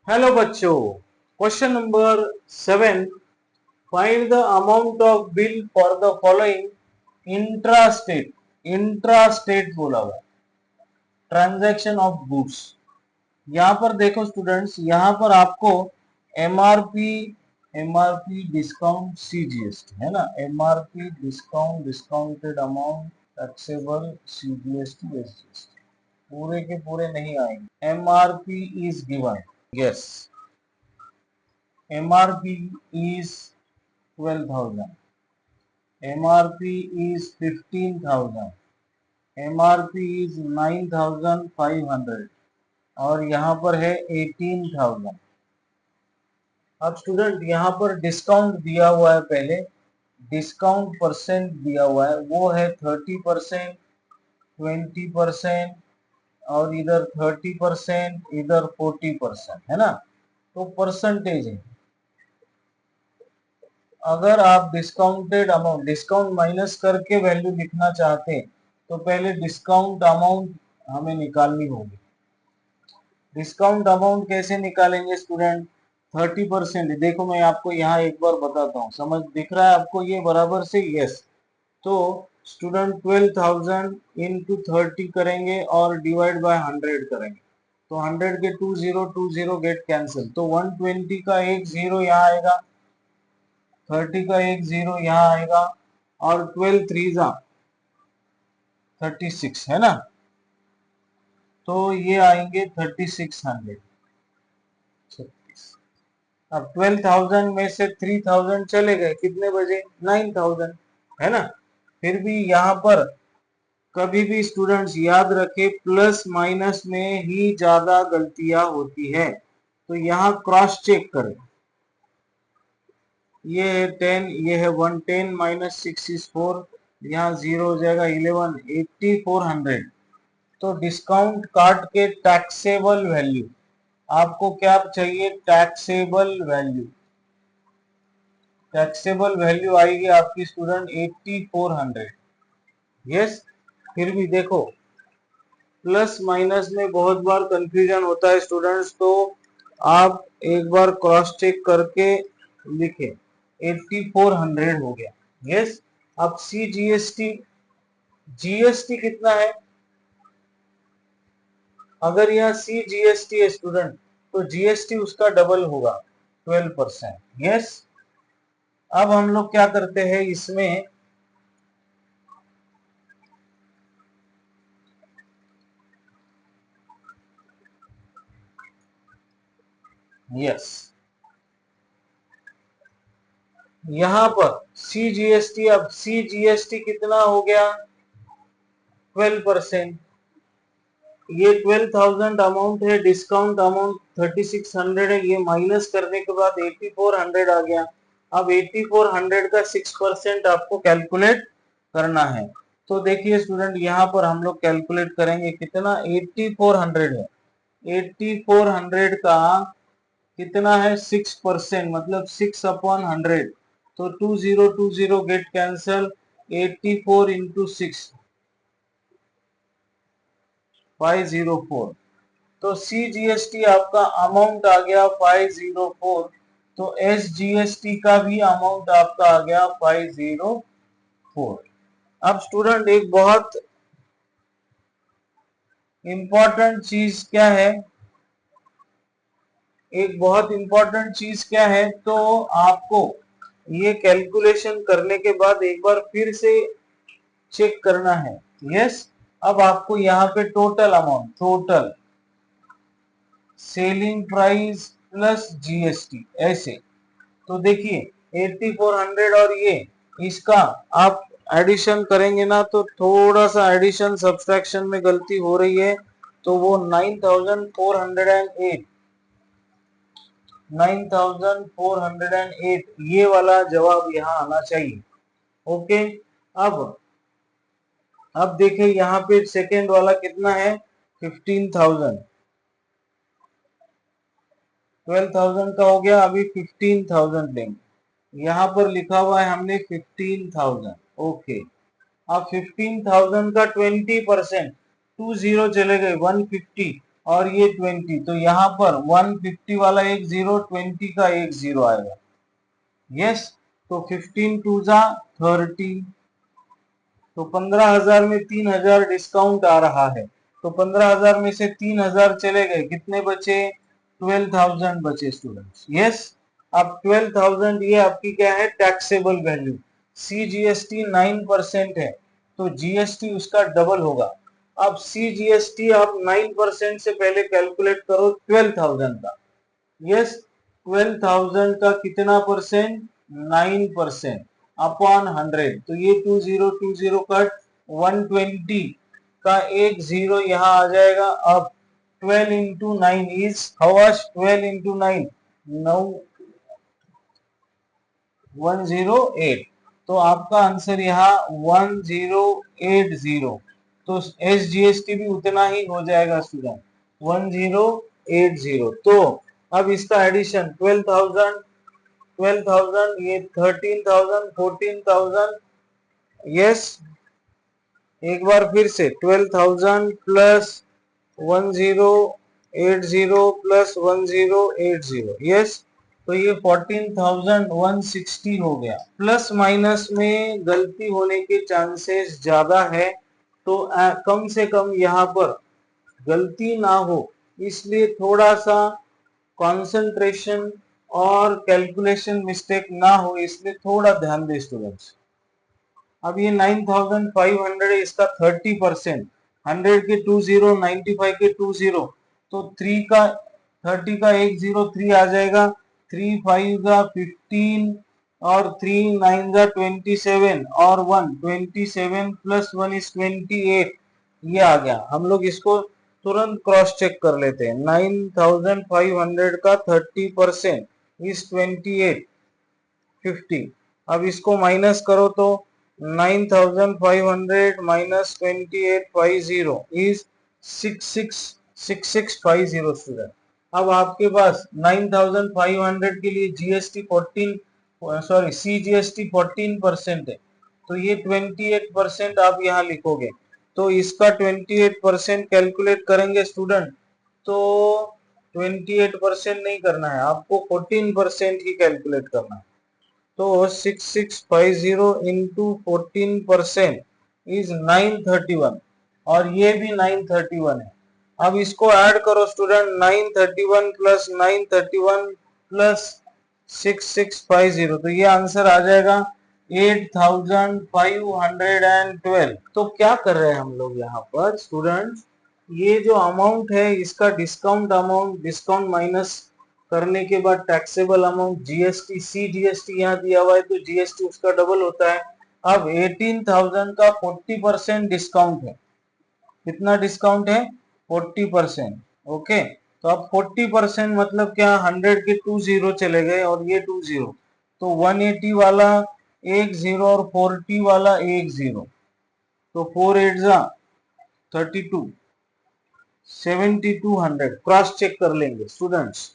Hello बच्चों, question number 7, find the amount of bill for the following intra state बोला हुआ transaction of goods. यहाँ पर देखो स्टूडेंट्स, यहाँ पर आपको एमआरपी एमआरपी डिस्काउंट सीजीएसटी है ना, MRP discount discounted amount taxable CGST SGST पूरे के पूरे नहीं आएंगे। MRP is given, yes, MRP is 12,000, MRP is 15,000, MRP is 9,500 और यहाँ पर है 18,000। अब स्टूडेंट यहाँ पर डिस्काउंट दिया हुआ है, पहले डिस्काउंट परसेंट दिया हुआ है, वो है 30%, 20% और इधर 30%, इधर 40% है ना, तो परसेंटेज है। अगर आप डिस्काउंटेड अमाउंट डिस्काउंट माइनस करके वैल्यू लिखना चाहते हैं तो पहले डिस्काउंट अमाउंट हमें निकालनी होगी। डिस्काउंट अमाउंट कैसे निकालेंगे स्टूडेंट? 30%। देखो मैं आपको यहाँ एक बार बताता हूँ, समझ दिख रहा है आपको ये बराबर से? यस। तो स्टूडेंट 12,000 इंटू 30 करेंगे और डिवाइड बाय 100 करेंगे, तो 100 के 20 गेट कैंसिल, तो 120 का एक जीरो यहाँ आएगा, 30 का एक जीरो यहाँ आएगा और 12 3 36 है ना, तो ये आएंगे 3600। अब 12,000 में से 3,000 चले गए, कितने बजे? 9,000 है ना। फिर भी यहाँ पर कभी भी स्टूडेंट्स याद रखे, प्लस माइनस में ही ज्यादा गलतियां होती है, तो यहाँ क्रॉस चेक करें। ये है 10, ये है 110 माइनस 6 इज 4, यहाँ जीरो हो जाएगा 11, 8400। तो डिस्काउंट काट के टैक्सेबल वैल्यू आपको क्या चाहिए? Taxable value. टैक्सेबल वैल्यू आएगी आपकी स्टूडेंट 8400। यस। फिर भी देखो प्लस माइनस में बहुत बार कंफ्यूजन होता है स्टूडेंट्स, तो आप एक बार क्रॉस चेक करके लिखे। 8400 हो गया। यस। अब जीएसटी कितना है? अगर यहाँ जीएसटी है स्टूडेंट, तो जीएसटी उसका डबल होगा, 12%। यस। अब हम लोग क्या करते हैं इसमें, यस, यहाँ पर सीजीएसटी, अब सीजीएसटी कितना हो गया? 12%। ये 12,000 अमाउंट है, डिस्काउंट अमाउंट 3600 है, ये माइनस करने के बाद 8400 आ गया। अब 8400 का 6% आपको कैलकुलेट करना है। तो देखिए स्टूडेंट, यहाँ पर हम लोग कैलकुलेट करेंगे कितना? 8400 है, 8400 का कितना है? 6%, मतलब 6/100, तो 2020 गेट कैंसल, 84 इंटू 6 504। तो सीजीएसटी आपका अमाउंट आ गया 504, तो एसजीएसटी का भी अमाउंट आपका आ गया 504। अब स्टूडेंट एक बहुत इंपॉर्टेंट चीज क्या है, तो आपको ये कैलकुलेशन करने के बाद एक बार फिर से चेक करना है। यस। अब आपको यहाँ पे total amount, total selling price plus GST, ऐसे, तो देखिए 8400 और ये इसका आप एडिशन करेंगे ना, तो थोड़ा सा एडिशन सब्सट्रैक्शन में गलती हो रही है, तो वो 9,408 ये वाला जवाब यहाँ आना चाहिए। ओके। अब देखिए यहाँ पे सेकेंड वाला कितना है? 15,000। 12,000 का हो गया, अभी 15,000 लेंगे। यहाँ पर लिखा हुआ है हमने 15,000। ओके। अब 15,000 का 20%, 20 चले गए, 150, और ये 20, तो यहाँ पर 150 वाला एक जीरो, 20 का एक जीरो आएगा। यस, तो 15 टू जा 30, तो 15,000 में 3,000 डिस्काउंट आ रहा है, तो 15,000 में से 3,000 चले गए, कितने बचे? 12,000 बचे स्टूडेंट्स। यस, अब 12,000 ये आपकी क्या है? Taxable value. CGST 9% है, तो GST उसका डबल होगा। अब CGST आप 9% से पहले कैलकुलेट करो 12,000 का। यस, 12,000 का कितना परसेंट? 9% अपॉन 100, तो ये 20 कट, 120 का एक जीरो यहाँ आ जाएगा। अब 12 into 9 is how much? 12 into 9 9 108, तो आपका आंसर यहाँ 1080। तो SGST भी उतना ही हो जाएगा स्टूडेंट, 1080। तो अब इसका एडिशन 12,000 ये 13,000 14,000। यस, एक बार फिर से 12,000 प्लस 1080 प्लस 1080। यस, तो ये 14,160 हो गया। प्लस माइनस में गलती होने के चांसेस ज्यादा है, तो कम से कम यहाँ पर गलती ना हो, इसलिए थोड़ा सा कंसंट्रेशन और कैलकुलेशन मिस्टेक ना हो, इसलिए थोड़ा ध्यान दे स्टूडेंट्स। अब ये 9,500 है, इसका 30%, 100 के 20, 95 के 20, तो 3 का 30 का एक जीरो 3 आ जाएगा, 3 5 का 15 और 3 9 का 27 और 1 27 प्लस 1 इज 28, ये आ गया। हम लोग इसको तुरंत क्रॉस चेक कर लेते हैं। 9,500 का 30% इज 2850। अब इसको माइनस करो तो 9,500 माइनस 2850 इज 6650 स्टूडेंट। अब आपके पास 9,500 के लिए GST 14 CGST 14% है, तो ये 28% आप यहाँ लिखोगे। तो इसका 28% कैलकुलेट करेंगे स्टूडेंट, तो 28% नहीं करना है आपको, 14% ही कैलकुलेट करना है। तो 6650 इंटू 14% इज 931, और ये भी 931 है। अब इसको ऐड करो स्टूडेंट, 931 प्लस 931 प्लस 6650, तो ये आंसर आ जाएगा 8,512। तो क्या कर रहे हैं हम लोग यहाँ पर स्टूडेंट्स? ये जो अमाउंट है इसका डिस्काउंट माइनस करने के बाद टैक्सेबल अमाउंट GST, CGST यहाँ दिया हुआ है, तो GST उसका डबल होता है। अब 18,000 का 40% डिस्काउंट है। कितना डिस्काउंट है? 40%। ओके, तो अब 40% मतलब क्या? 100 के 20 चले गए और ये 20, तो 180 वाला एक जीरो और 40 वाला एक जीरो, तो 4 8 32, 7200 क्रॉस चेक कर लेंगे स्टूडेंट्स।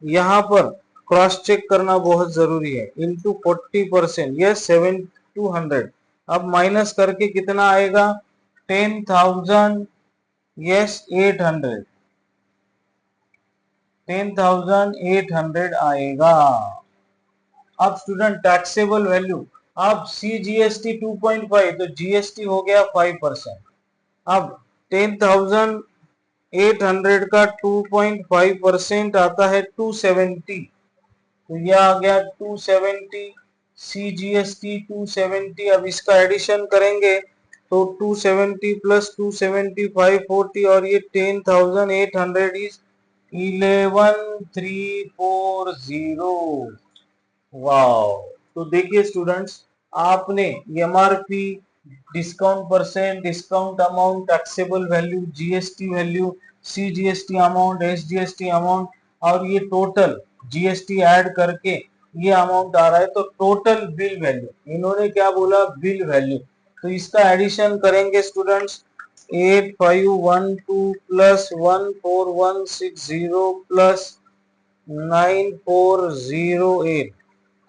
यहाँ पर क्रॉस चेक करना बहुत जरूरी है। Into 40%, yes 7200। अब माइनस करके कितना आएगा? 10,000, यस 800, 10,800 आएगा। अब स्टूडेंट टैक्सेबल वैल्यू, अब CGST 2.5, तो GST हो गया 5%। अब 10,800 का 2.5% आता है 270, तो यह आ गया 270, CGST 270। अब इसका एडिशन करेंगे तो 270 प्लस 270 540, और ये 10,800 इज 11,340। वाओ, तो देखिए स्टूडेंट्स, आपने MRP, discount percent, discount amount, taxable value, GST value, CGST amount, SGST amount, और ये टोटल GST ऐड करके ये अमाउंट आ रहा है, तो टोटल बिल वैल्यू। इन्होंने क्या बोला? Bill value. तो इसका एडिशन करेंगे स्टूडेंट्स, 8512 प्लस 14160 प्लस 9408,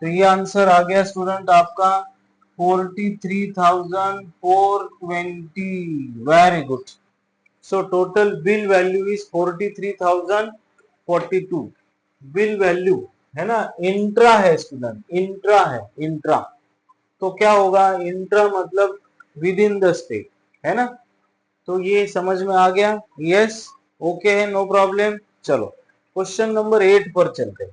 तो ये आंसर आ गया स्टूडेंट आपका 43,420। Very good. So total bill value is 43,042. Bill value है ना, इंट्रा है स्टूडेंट, इंट्रा है, इंट्रा। तो क्या होगा, इंट्रा मतलब विद इन द स्टेट, है ना। तो ये समझ में आ गया, यस, ओके है, नो प्रॉब्लम। चलो क्वेश्चन नंबर 8 पर चलते हैं।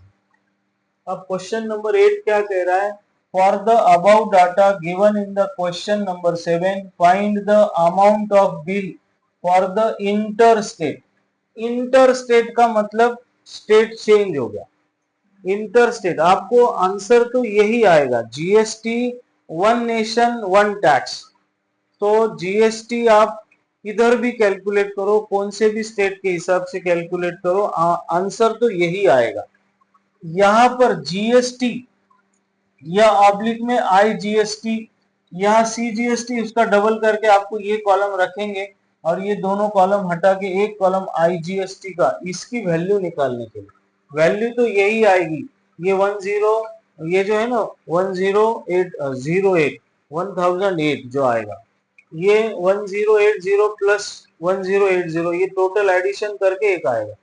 अब क्वेश्चन नंबर 8 क्या कह रहा है, for the above data given in the question number 7 find the amount of bill for the inter state. Inter state का मतलब स्टेट चेंज हो गया, इंटर स्टेट। आपको आंसर तो यही आएगा, GST one nation one tax. तो जीएसटी आप इधर भी कैलकुलेट करो, कौन से भी स्टेट के हिसाब से कैलकुलेट करो, आंसर तो यही आएगा। यहां पर जीएसटी या ऑब्लिक में आईजीएसटी, यहाँ सीजीएसटी, उसका डबल करके आपको ये कॉलम रखेंगे और ये दोनों कॉलम हटा के एक कॉलम आईजीएसटी का, इसकी वैल्यू निकालने के लिए। वैल्यू तो यही आएगी, ये 10, ये जो है ना 10808 1008 जो आएगा, ये 1080 प्लस 1080, ये टोटल एडिशन करके एक आएगा।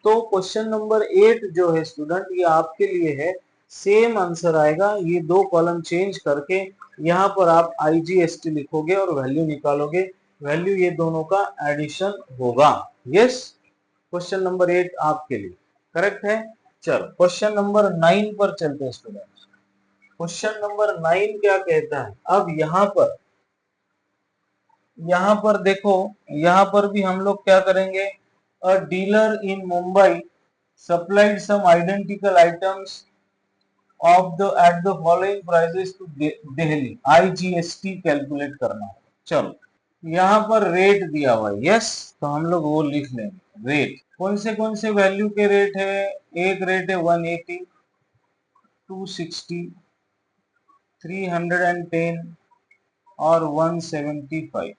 तो क्वेश्चन नंबर 8 जो है स्टूडेंट, ये आपके लिए है, सेम आंसर आएगा। ये दो कॉलम चेंज करके यहाँ पर आप आईजीएसटी लिखोगे और वैल्यू निकालोगे, वैल्यू ये दोनों का एडिशन होगा। यस, क्वेश्चन नंबर 8 आपके लिए करेक्ट है। चलो क्वेश्चन नंबर 9 पर चलते हैं स्टूडेंट। क्वेश्चन नंबर 9 क्या कहता है, अब यहाँ पर देखो, यहाँ पर भी हम लोग क्या करेंगे, अ dealer in Mumbai supplied some identical items of the at the following prices to Delhi, IGST calculate करना है। चलो यहाँ पर रेट दिया हुआ है, यस, तो हम लोग वो लिख लेंगे। रेट कौन से वैल्यू के रेट है, एक रेट है 180, 260, 310 और 175।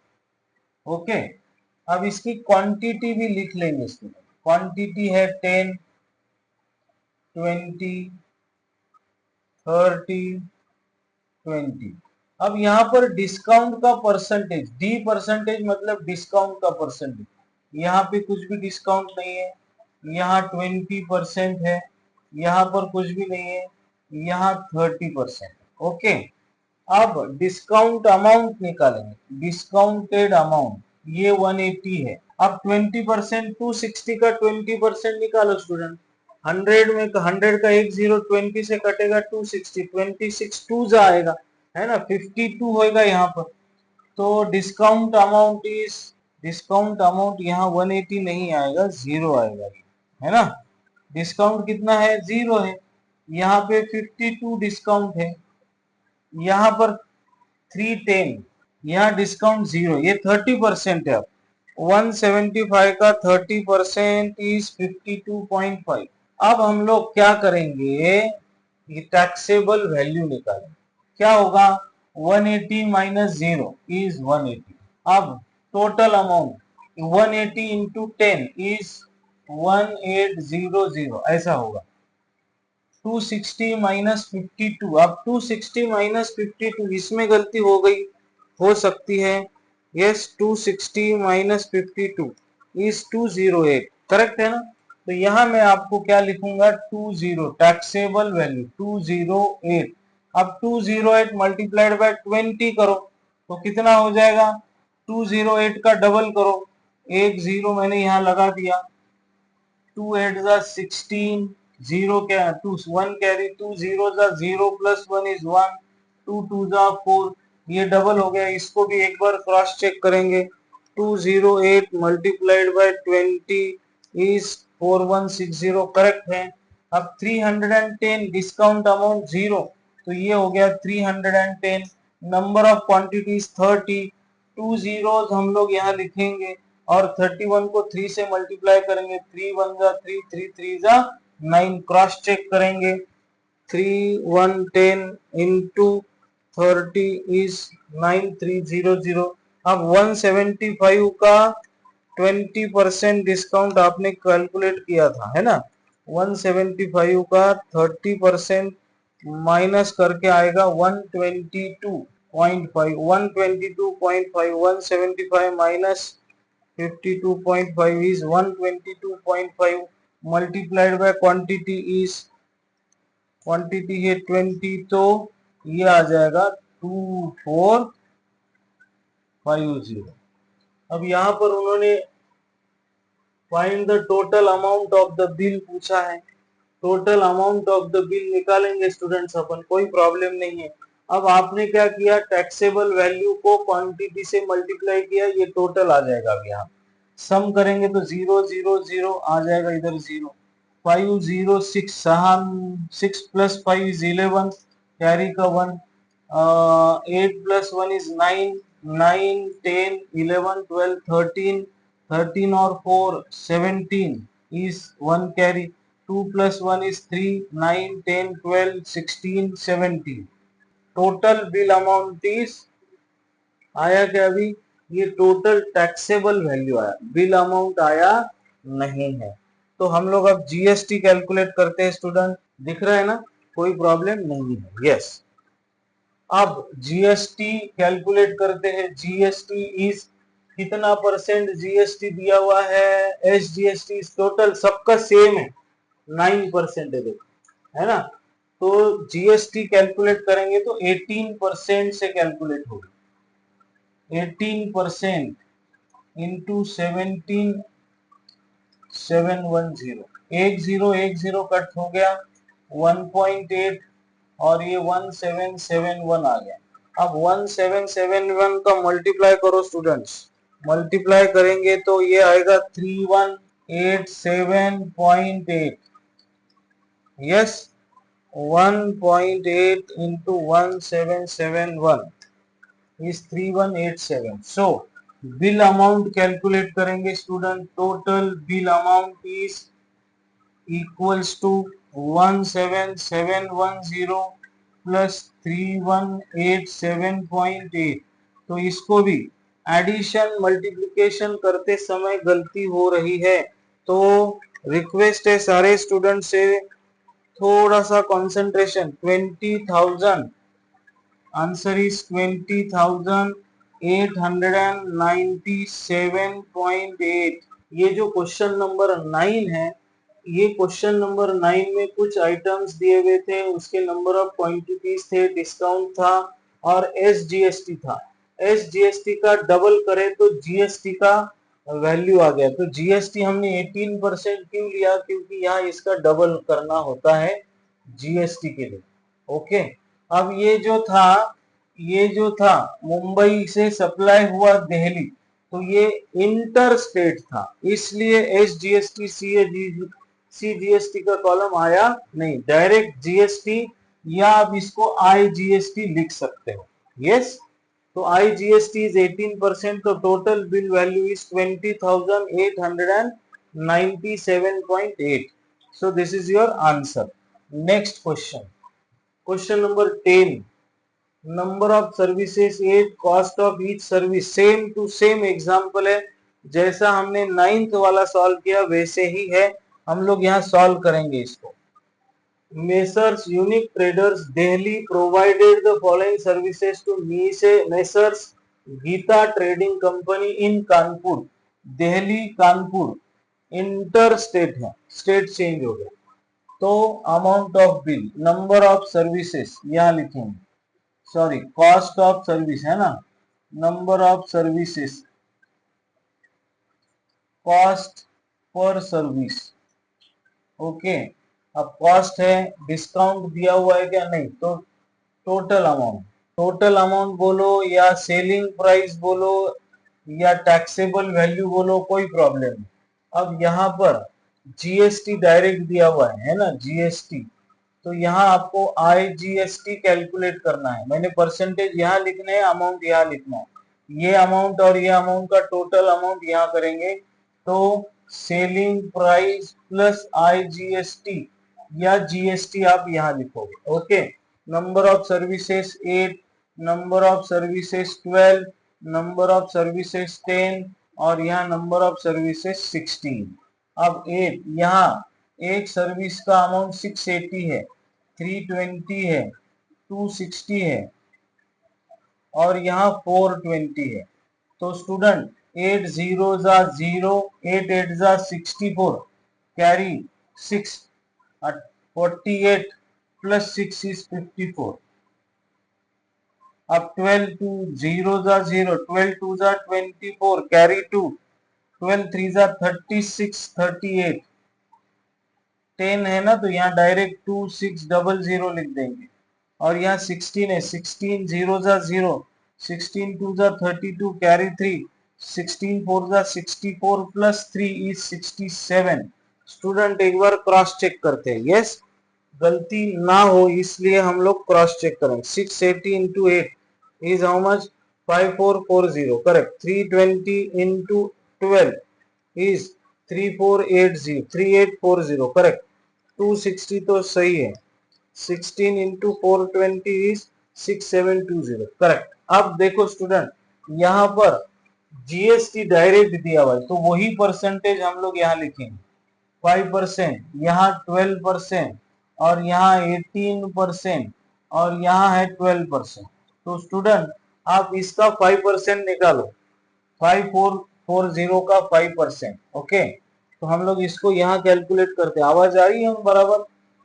ओके, अब इसकी क्वांटिटी भी लिख लेंगे स्टूडेंट। क्वांटिटी है 10, 20, 30, 20। अब यहाँ पर डिस्काउंट का परसेंटेज, डी परसेंटेज मतलब डिस्काउंट का परसेंटेज, यहाँ पे कुछ भी डिस्काउंट नहीं है, यहाँ 20% है, यहाँ पर कुछ भी नहीं है, यहाँ 30%। ओके, अब डिस्काउंट अमाउंट निकालेंगे, डिस्काउंटेड अमाउंट ये 180 है। अब 20%, 260 का 20% निकालो स्टूडेंट। 100 में 100 का एक जीरो 20 से कटेगा, 260, 26 टू जा आएगा, है ना, 52 होएगा यहाँ पर। तो discount amount is, discount amount यहाँ 180 नहीं आएगा, जीरो आएगा, है ना। डिस्काउंट कितना है, जीरो है। यहाँ पे 52 डिस्काउंट है, यहाँ पर 310, यहाँ डिस्काउंट जीरो, ये 30% है। अब 175 का 30% इज 52.5। अब हम लोग क्या करेंगे, ये टैक्सेबल वैल्यू निकालें। क्या होगा, 180 माइनस 0 इज 180। अब टोटल अमाउंट 180 इंटू 10 इज 1800, ऐसा होगा। 260 माइनस 52, अब 260 माइनस 52, इसमें गलती हो गई, हो सकती है, यस, 260 माइनस 52 इज 208, करेक्ट है ना। तो यहाँ मैं आपको क्या लिखूंगा, 20, टैक्सेबल वैल्यू 208। अब 208 मल्टीप्लाइड बाय 20 करो तो कितना हो जाएगा, 208 का डबल करो, एक जीरो मैंने यहाँ लगा दिया, 2 8 जा 16, जीरो क्या, 2 1 कैरी, 2 0 जा 0 प्लस 1 इज 1, 2 2 जा 4, ये डबल हो गया। इसको भी एक बार क्रॉस चेक करेंगे, 208 मल्टीप्लाइड बाय 20 इज 4160, करेक्ट है। अब 310 डिस्काउंट अमाउंट जीरो, तो ये हो गया 310। नंबर ऑफ क्वांटिटीज 30, 2 जीरोस हम लोग यहाँ लिखेंगे और 31 को 3 से मल्टीप्लाई करेंगे, 3 1 जा 3, 3 3 जा 9, क्रॉस चेक करेंगे, 3 1 10 इंटू 30 इज 9300। अब 175 का 20% डिस्काउंट आपने कैलकुलेट किया था, है ना, 175 का 30% माइनस करके आएगा 122.5, 122.5, 175 minus 52.5 is 122.5 multiplied by quantity है 20, तो ये आ जाएगा 2450। अब यहाँ पर उन्होंने find the total amount of the bill पूछा है। Total amount of the bill निकालेंगे स्टूडेंट्स अपन, कोई प्रॉब्लम नहीं है। अब आपने क्या किया, टैक्सेबल वैल्यू को क्वांटिटी से मल्टीप्लाई किया, ये टोटल आ जाएगा। अब यहाँ सम करेंगे तो 0 0 0 आ जाएगा, इधर 0 5 0 6 6 प्लस 5 इज 11, कैरी का 1, 8 प्लस 1 इज 9, 9 10 11 12 13, 13 और 4 17 is 1 carry, 2 plus 1 is 3, 9 10 12 16 17। Total bill amount is आया क्या, अभी ये टोटल टैक्सेबल वैल्यू आया, बिल अमाउंट आया नहीं है। तो हम लोग अब जीएसटी कैलकुलेट करते हैं स्टूडेंट, दिख रहा है ना, कोई प्रॉब्लम नहीं है। यस, अब जीएसटी कैलकुलेट करते हैं। जीएसटी इज कितना परसेंट जीएसटी दिया हुआ है, एसजीएसटी टोटल सबका सेम है, 9% है, देखो है ना। तो जीएसटी कैलकुलेट करेंगे तो 18% से कैलकुलेट होगी, 18% इंटू 17710, 10 कट हो गया, 1.8 और ये 1771 आ गया। अब 1771 का मल्टीप्लाई करो स्टूडेंट्स, मल्टीप्लाई करेंगे तो ये आएगा 3187.8। Yes, 1.8 into 1771 is 3187। So bill amount calculate करेंगे student, total bill amount is equals to 17710 plus 3187.8। तो इसको भी एडिशन मल्टीप्लिकेशन करते समय गलती हो रही है, तो रिक्वेस्ट है सारे स्टूडेंट से थोड़ा सा कंसंट्रेशन। 20,000, answer is 20,897.8। ये जो क्वेश्चन नंबर 9 है, ये क्वेश्चन नंबर 9 में कुछ आइटम्स दिए हुए थे, उसके नंबर ऑफ क्वांटिटीज थे, डिस्काउंट था और एसजीएसटी था। एसजीएसटी का डबल करे तो जीएसटी का वैल्यू आ गया। तो जीएसटी हमने 18% क्यों लिया, क्योंकि यहाँ इसका डबल करना होता है जीएसटी के लिए। ओके, अब ये जो था मुंबई से सप्लाई हुआ दिल्ली, तो ये इंटर स्टेट था, इसलिए एसजीएसटी सीजीएसटी का कॉलम आया नहीं, डायरेक्ट जीएसटी, या आप इसको आईजीएसटी लिख सकते हो। यस, तो आईजीएसटी इज 18%, तो total bill value is 20,897.8। So this is your answer. Next question, question number 10, number of services 8, cost of each service. Same to same example है, जैसा हमने 9th वाला सॉल्व किया वैसे ही है, हम लोग यहाँ सॉल्व करेंगे इसको। Messrs unique traders Delhi provided the following services to Messrs Geeta trading company in Kanpur. Delhi Kanpur inter state है, स्टेट चेंज हो गया। तो amount of bill, number of services यहाँ लिखेंगे, सॉरी कॉस्ट ऑफ सर्विस है ना, number of services, cost per service. Okay, अब cost है, डिस्काउंट दिया हुआ है क्या, नहीं, तो टोटल अमाउंट, टोटल अमाउंट बोलो या सेलिंग प्राइस बोलो या टैक्सेबल वैल्यू बोलो, कोई प्रॉब्लम नहीं। अब यहाँ पर जीएसटी डायरेक्ट दिया हुआ है ना, जीएसटी, तो यहाँ आपको आईजीएसटी कैलकुलेट करना है। मैंने परसेंटेज यहाँ लिखना है, अमाउंट यहाँ लिखना है, ये अमाउंट और ये अमाउंट का टोटल अमाउंट यहाँ करेंगे, तो सेलिंग प्राइस प्लस आईजीएसटी या जीएसटी आप यहाँ लिखोगे। Okay, number of services 8, number of services 12, number of services 10 और यहाँ नंबर ऑफ सर्विसेज 16। अब 8, यहाँ एक सर्विस का अमाउंट 680 है, 320 है, 260 है और यहाँ 420 है। तो student 8 zeros are 0, 8 8s are 64, carry 6 at 48 plus 6 is 54. अब 12 2 zeros are 0, 12 2s are 24, carry 2, 12 3s are 36, 38, 10 है ना, तो यहाँ डायरेक्ट 2600 लिख देंगे। और यहाँ 16 है, 16 zeros are 0, 16 2s are 32, carry 3, 16 4s are 64 plus 3 is 67। Student एक बार क्रॉस चेक करते हैं, यस गलती ना हो इसलिए हम लोग क्रॉस चेक करेंगे। 680 into 8 is how much? 5440, correct। 320 into 12 is 3840, correct। 260 तो सही है। 16 into 420 is 6720, करेक्ट। अब देखो स्टूडेंट, यहाँ पर जीएसटी डायरेक्ट दिया हुआ है, तो वही परसेंटेज हम लोग यहाँ लिखेंगे। 5%, यहाँ 12% और यहाँ 18% और यहाँ है 12%। तो स्टूडेंट आप इसका 5% निकालो, 5440 का 5%, ओके। तो हम लोग इसको यहाँ कैलकुलेट करते हैं। आवाज आ रही है बराबर?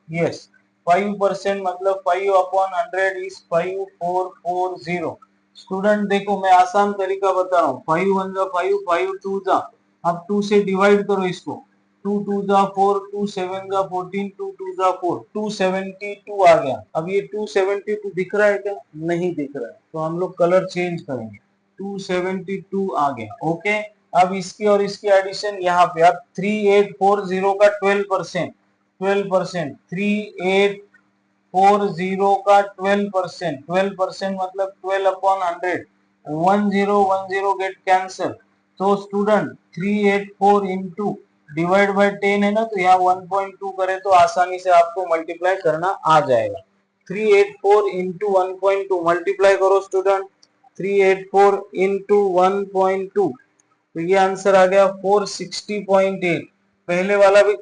यस। 5% मतलब 5/100 इज 5440। स्टूडेंट देखो मैं आसान तरीका बता रहा हूँ। 5 1 जा 5, 5 2 जा, अब 2 से डिवाइड करो इसको। 2 2 जा 4, 2 7 जा 14, 2 2 जा 4, 272 आ गया। अब ये 272 दिख रहा है क्या? नहीं दिख रहा है, तो हम लोग कलर चेंज करेंगे। 272 आ गया, ओके। अब इसकी और इसकी एडिशन यहाँ पे। अब 3840 का 12%, 12%, 3840 का 12%, 12% मतलब 12/100, 1010 गेट कैंसल। तो स्टूडेंट 384 इंटू डिवाइड बाय 10 है ना, तो यहाँ 1.2 करे तो आसानी से आपको मल्टीप्लाई करना आ जाएगा। 384 इंटू 1.2 मल्टीप्लाई करो स्टूडेंट। 384 इंटू 1.2, तो ये आंसर आ गया 460.8। पहले वाला भी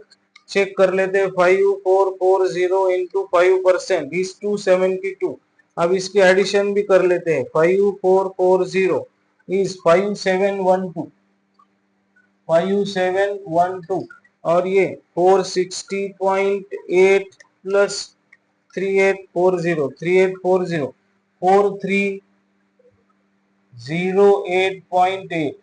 चेक कर लेते हैं। 5440 इंटू 5% इज 272। अब इसकी एडिशन भी कर लेते हैं। 5440 इज 5712, 5712 और ये 460.8 प्लस 3840, 3840 4308.8।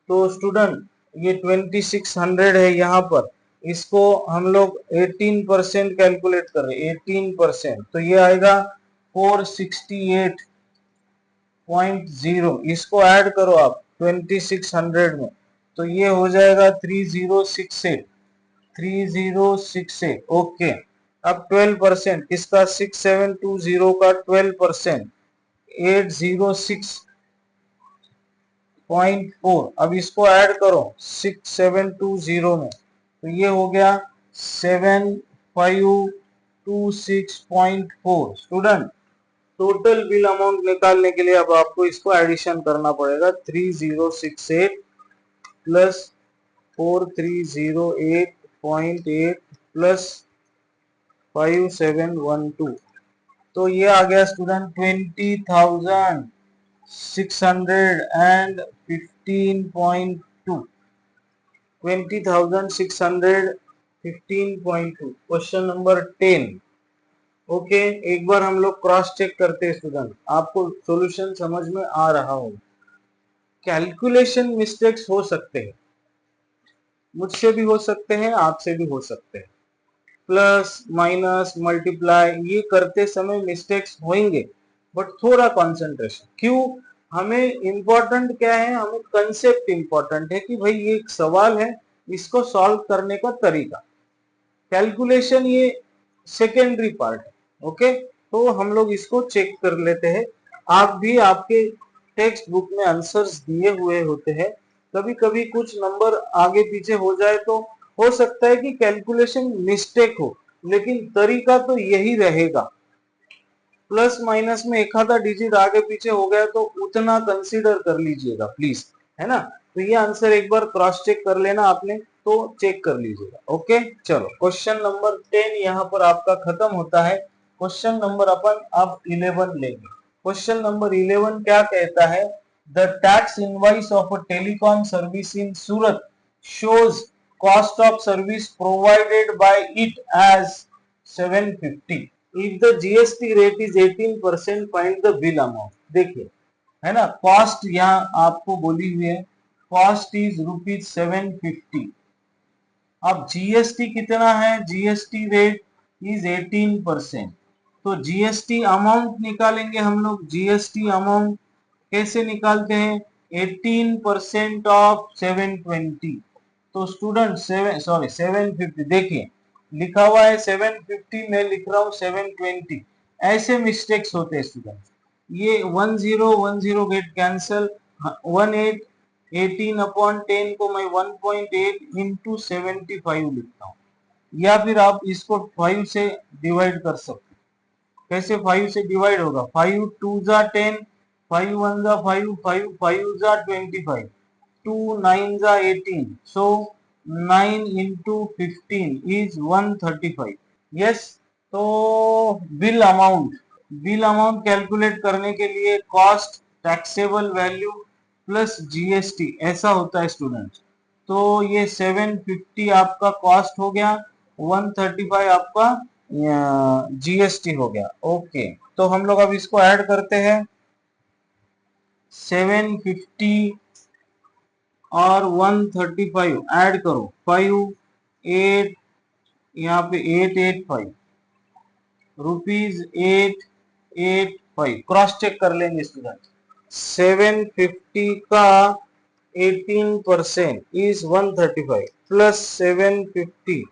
तो स्टूडेंट ये 2600 है यहाँ पर, इसको हम लोग 18% कैलकुलेट कर रहे हैं। 18% तो ये आएगा 468.0। इसको ऐड करो आप 2600 में, तो ये हो जाएगा 3068, 3068, ओके। अब 12% इसका 6720 का 12%, 806.4। अब इसको ऐड करो 6720 में, तो ये हो गया 7526.4। स्टूडेंट टोटल बिल अमाउंट निकालने के लिए अब आपको इसको एडिशन करना पड़ेगा। 3068 प्लस 4308.8 प्लस 5712, तो ये आ गया स्टूडेंट 20,615.2, 20,615.2। Question number 10, okay. एक बार हम लोग क्रॉस चेक करते हैं स्टूडेंट, आपको सॉल्यूशन समझ में आ रहा हो। कैलकुलेशन मिस्टेक्स हो सकते हैं, मुझसे भी हो सकते हैं, आपसे भी हो सकते हैं। प्लस माइनस मल्टीप्लाई ये करते समय मिस्टेक्स होंगे, बट थोड़ा कंसंट्रेशन। क्यों? हमें इंपॉर्टेंट क्या है? हमें कंसेप्ट इंपॉर्टेंट है कि भाई ये एक सवाल है, इसको सॉल्व करने का तरीका। कैलकुलेशन ये सेकेंडरी पार्ट है, ओके। तो हम लोग इसको चेक कर लेते हैं। आप भी आपके टेक्स्ट बुक में आंसर्स दिए हुए होते हैं, कभी कभी कुछ नंबर आगे पीछे हो जाए तो हो सकता है कि कैलकुलेशन मिस्टेक हो, लेकिन तरीका तो यही रहेगा। प्लस माइनस में एक आधा डिजिट आगे पीछे हो गया तो उतना कंसीडर कर लीजिएगा प्लीज, है ना। तो ये आंसर एक बार क्रॉस चेक कर लेना आपने, तो चेक कर लीजिएगा, ओके। चलो क्वेश्चन नंबर 10 यहाँ पर आपका खत्म होता है। क्वेश्चन नंबर अपन अब 11 लेंगे। क्वेश्चन नंबर 11 क्या कहता है? The tax invoice of a telecom service in Surat shows cost of service provided by it as 750. If the GST rate is 18%, find the bill amount. देखिए, है ना, कॉस्ट यहाँ आपको बोली हुई है, कॉस्ट इज ₹750. अब जीएसटी कितना है, जीएसटी रेट इज 18%. तो जीएसटी अमाउंट निकालेंगे हम लोग. जीएसटी अमाउंट कैसे निकालते हैं, 18% ऑफ 720. तो स्टूडेंट 750, देखिए लिखा हुआ है 750, मैं लिख रहा हूँ 720. ऐसे मिस्टेक्स होते हैं स्टूडेंट. ये 1010 गेट कैंसल. 18 18/10 को मैं 1.8 इंटू 75 लिखता हूँ, या फिर आप इसको 5 से डिवाइड कर सकते. कैसे 5 से डिवाइड होगा, 5 2 जा 10, 5 1 जा 5, 5 5 जा 25, 2 9 जा 18. सो 9 इंटू 15 इज 135. यस. तो बिल अमाउंट कैलकुलेट करने के लिए cost, taxable value plus GST ऐसा होता है स्टूडेंट. तो ये 750 आपका कॉस्ट हो गया, 135 आपका जीएसटी हो गया. ओके, तो हम लोग अब इसको ऐड करते हैं. 750 और 135 ऐड करो, 5 8, यहाँ पे 885 ₹885. क्रॉस चेक कर लेंगे स्टूडेंट. 750 का 18% is 135 plus 750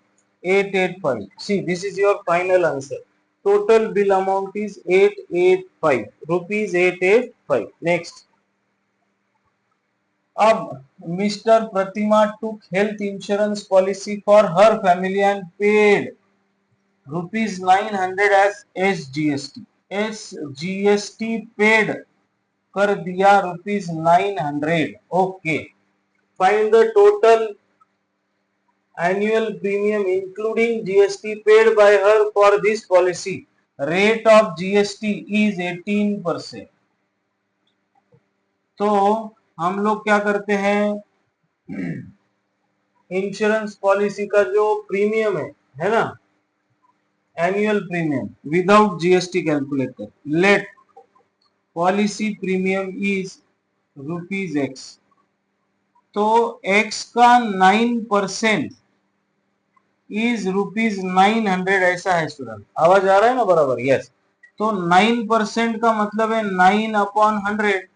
885. See, this is your final answer. Total bill amount is 885 rupees. 885. Next. अब Mr. Pratima took health insurance policy for her family and paid ₹900 as SGST. SGST paid कर दिया ₹900. Okay, find the total annual premium including GST paid by her for this policy. Rate of GST is 18%. तो हम लोग क्या करते हैं, insurance policy का जो प्रीमियम है ना, annual premium without GST calculate कर. Let policy premium is ₹X. तो X का 9% इज ₹900 ऐसा है स्टूडेंट. आवाज आ रहा है ना बराबर. यस. तो 9% का मतलब है 9/100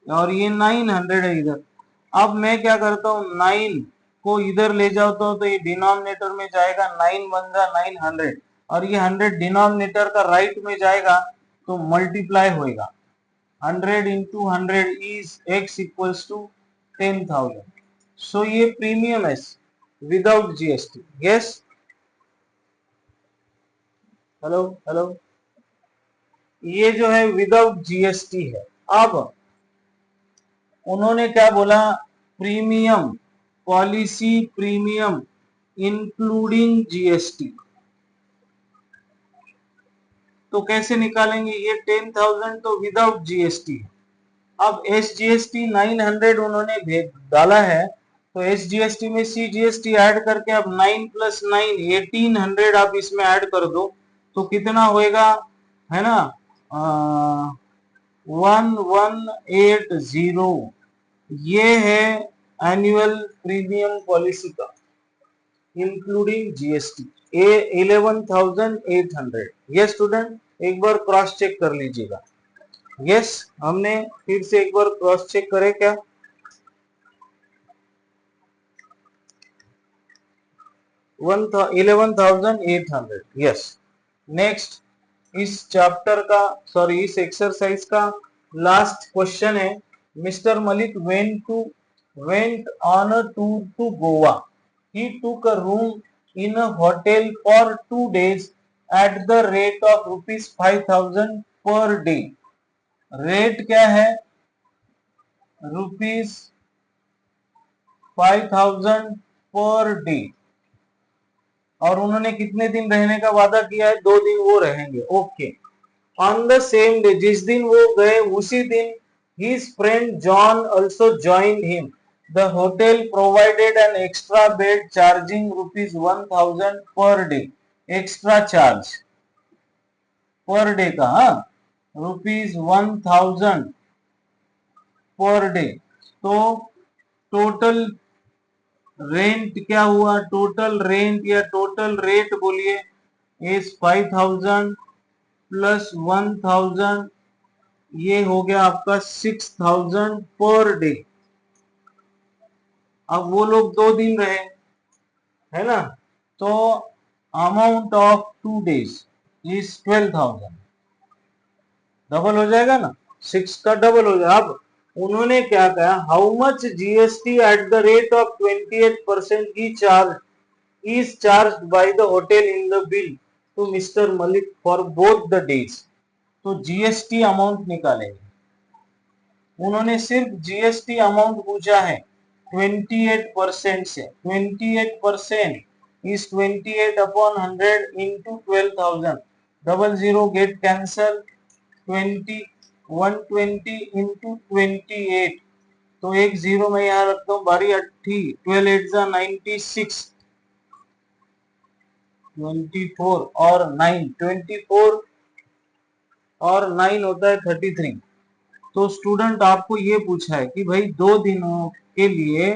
और ये 900 है इधर. अब मैं क्या करता हूँ, 9 को इधर ले जाता हूँ तो ये डिनोमिनेटर में जाएगा, 9 बन जा 900 और ये 100 डिनोमिनेटर का राइट में जाएगा तो मल्टीप्लाई होएगा. 100 into 100 is X equals to 10,000. So ये प्रीमियम है without GST. Yes. Hello hello. ये जो है विदाउट जीएसटी है. अब उन्होंने क्या बोला, premium, policy premium including GST. तो कैसे निकालेंगे, ये 10,000 तो विदाउट जीएसटी है. अब एसजीएसटी 900 उन्होंने डाला है, तो एसजीएसटी में सीजीएसटी ऐड करके अब 9 + 9 1800 आप इसमें ऐड कर दो तो कितना होएगा, है ना, 1180. ये है एनुअल प्रीमियम पॉलिसी का इंक्लूडिंग जीएसटी 11,800. यस स्टूडेंट, एक बार क्रॉस चेक कर लीजिएगा. यस, हमने फिर से एक बार क्रॉस चेक करें क्या. 11,800. यस. नेक्स्ट, इस चैप्टर का इस एक्सरसाइज का लास्ट क्वेश्चन है. Mister Malik went on a tour to Goa. He took a room in a hotel for 2 days at the rate of ₹5,000 per day. Rate क्या है, ₹5,000 per day. और उन्होंने कितने दिन रहने का वादा किया है, 2 दिन वो रहेंगे. Okay. On the same day, जिस दिन वो गए उसी दिन His friend John also joined him. The hotel provided an extra bed charging rupees 1000 per day. Extra charge per day का, हाँ, rupees 1000 पर डे। तो टोटल रेंट क्या हुआ, टोटल रेंट या टोटल रेट बोलिए, इज 5000 प्लस 1000, ये हो गया आपका 6000 पर डे। अब वो लोग 2 दिन रहे, है ना, तो amount of 2 days is 12000, double हो जाएगा ना, 6 का डबल हो जाएगा। अब उन्होंने क्या कहा, how much GST at the rate of 28% की charge is charged by the hotel in the bill to Mr. Malik for both the days। तो जीएसटी अमाउंट निकालेंगे, उन्होंने सिर्फ जीएसटी अमाउंट पूछा है 28% से। 28% is 28 upon 100 into 12000, double zero get cancel, 120 into 28, तो एक जीरो में यहाँ रखता हूँ, बारी अट्ठी, 12 8 96, 24 और 9, 24 और 9 होता है 33। तो स्टूडेंट आपको ये पूछा है कि भाई 2 दिनों के लिए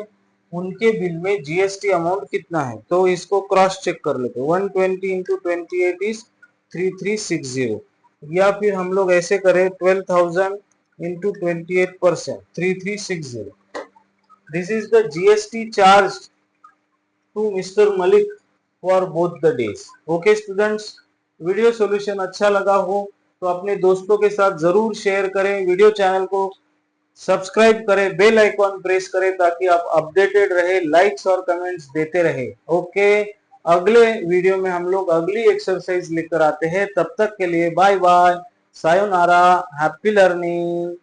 उनके बिल में जीएसटी अमाउंट कितना है, तो इसको क्रॉस चेक कर लेते हैं। 120 इंटू 28 इज 3360, या फिर हम लोग ऐसे करें 12000 into 28%, 3360। This is the GST charge to mister Malik for both the days. Okay students, video solution अच्छा लगा हो तो अपने दोस्तों के साथ जरूर शेयर करें, वीडियो चैनल को सब्सक्राइब करें, बेल आइकॉन प्रेस करें ताकि आप अपडेटेड रहे, लाइक्स और कमेंट्स देते रहे। ओके, अगले वीडियो में हम लोग अगली एक्सरसाइज लेकर आते हैं, तब तक के लिए बाय बाय, सायोनारा, हैप्पी लर्निंग।